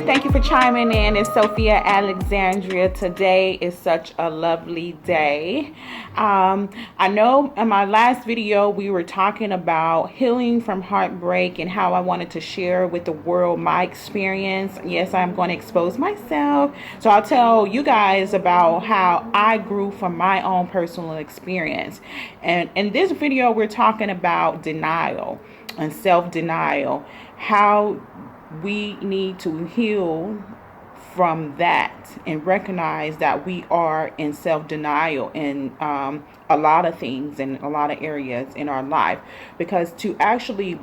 Thank you for chiming in. It's Sophia Alexandria. Today is such a lovely day. I know in my last video we were talking about healing from heartbreak and how I wanted to share with the world my experience. Yes, I'm going to expose myself. So I'll tell you guys about how I grew from my own personal experience. And in this video, we're talking about denial and self-denial. How we need to heal from that and recognize that we are in self-denial in a lot of things in a lot of areas in our life, because to actually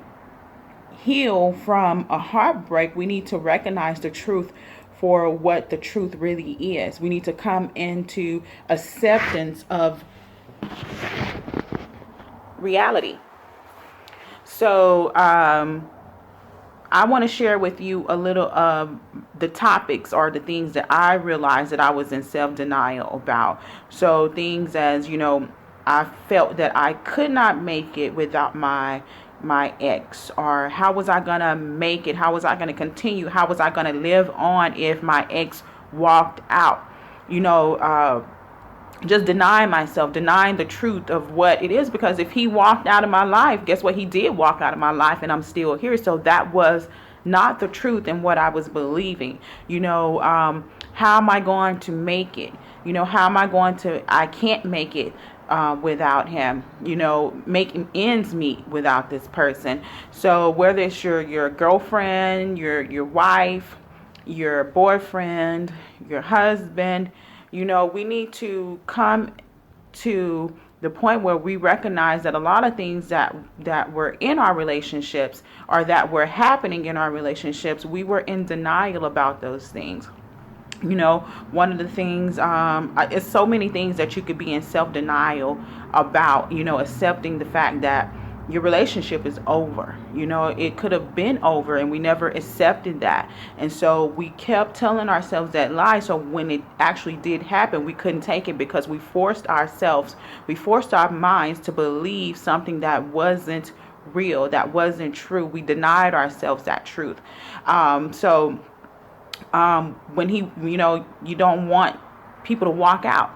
heal from a heartbreak, we need to recognize the truth for what the truth really is. We need to come into acceptance of reality. So I want to share with you a little of the topics or the things that I realized that I was in self-denial about. So things as, I felt that I could not make it without my ex, or how was I going to make it? How was I going to continue? How was I going to live on if my ex walked out? Just denying myself, denying the truth of what it is, because if he walked out of my life, guess what? He did walk out of my life and I'm still here. So that was not the truth in what I was believing. How am I going to make it? How am I going to, I can't make it without him, making ends meet without this person. So whether it's your girlfriend, your wife, your boyfriend, your husband, we need to come to the point where we recognize that a lot of things that were in our relationships or that were happening in our relationships, we were in denial about those things. One of the things, it's so many things that you could be in self-denial about, accepting the fact that your relationship is over. It could have been over and we never accepted that. And so we kept telling ourselves that lie. So when it actually did happen, we couldn't take it because we forced our minds to believe something that wasn't real, that wasn't true. We denied ourselves that truth. When you don't want people to walk out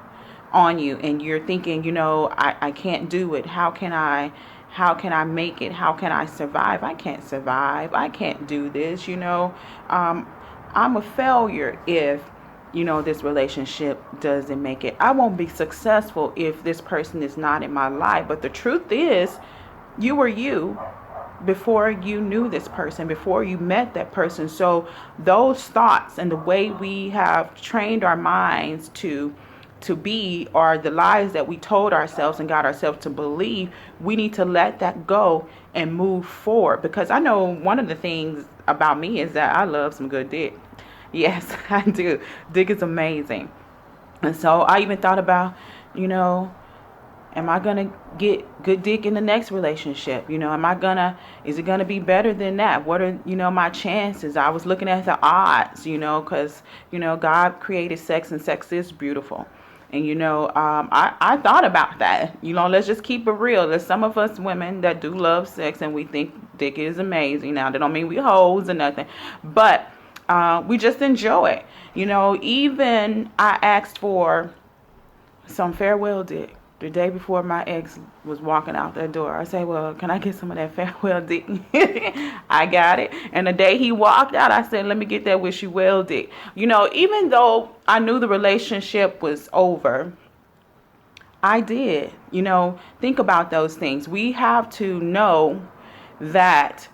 on you and you're thinking, I can't do it. How can I make it? How can I survive? I can't survive. I can't do this. I'm a failure if, this relationship doesn't make it. I won't be successful if this person is not in my life. But the truth is, you were you before you knew this person, before you met that person. So those thoughts and the way we have trained our minds to be, or the lies that we told ourselves and got ourselves to believe, we need to let that go and move forward. Because I know one of the things about me is that I love some good dick. Yes, I do. Dick is amazing. And so I even thought about, am I going to get good dick in the next relationship? Is it going to be better than that? What are, my chances? I was looking at the odds, because, God created sex and sex is beautiful. And, I thought about that. Let's just keep it real. There's some of us women that do love sex and we think dick is amazing. Now, that don't mean we hoes or nothing. But we just enjoy it. Even I asked for some farewell dick the day before my ex was walking out that door. I say, well, can I get some of that farewell dick? I got it. And the day he walked out, I said, let me get that wish you well dick. Even though I knew the relationship was over, I did. Think about those things. We have to know that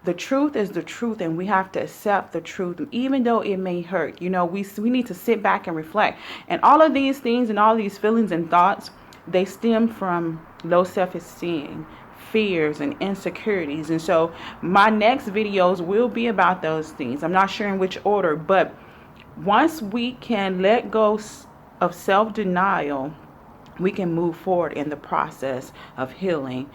the truth is the truth, and we have to accept the truth, even though it may hurt. We need to sit back and reflect. And all of these things and all these feelings and thoughts, they stem from low self-esteem, fears, and insecurities. And so my next videos will be about those things. I'm not sure in which order, but once we can let go of self-denial, we can move forward in the process of healing,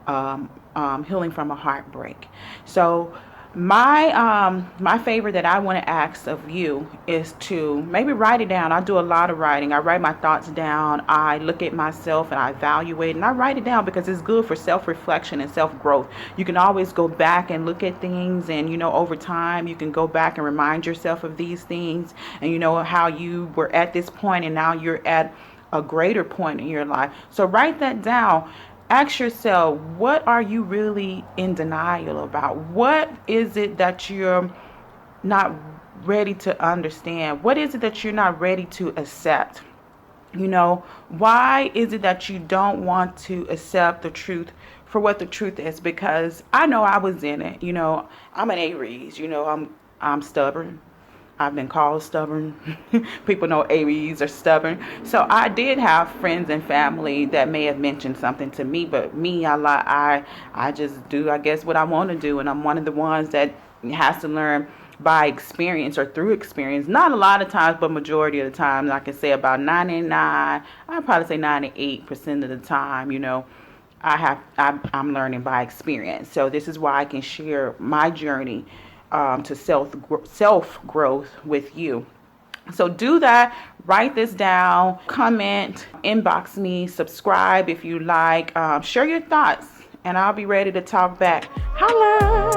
healing from a heartbreak. So My favorite that I want to ask of you is to maybe write it down. I do a lot of writing. I write my thoughts down. I look at myself and I evaluate and I write it down because it's good for self-reflection and self-growth. You can always go back and look at things, and over time you can go back and remind yourself of these things, and how you were at this point and now you're at a greater point in your life. So write that down. Ask yourself, what are you really in denial about? What is it that you're not ready to understand? What is it that you're not ready to accept? Why is it that you don't want to accept the truth for what the truth is? Because I know I was in it. I'm an Aries. I'm stubborn. I've been called stubborn. People know Aries are stubborn. So I did have friends and family that may have mentioned something to me, but me, I just do, I guess, what I want to do, and I'm one of the ones that has to learn by experience or through experience. Not a lot of times, but majority of the time, I can say about 99, I'd probably say 98% of the time, I'm learning by experience. So this is why I can share my journey to self growth with you. So do that. Write this down. Comment. Inbox me. Subscribe if you like. Share your thoughts, and I'll be ready to talk back. Holla!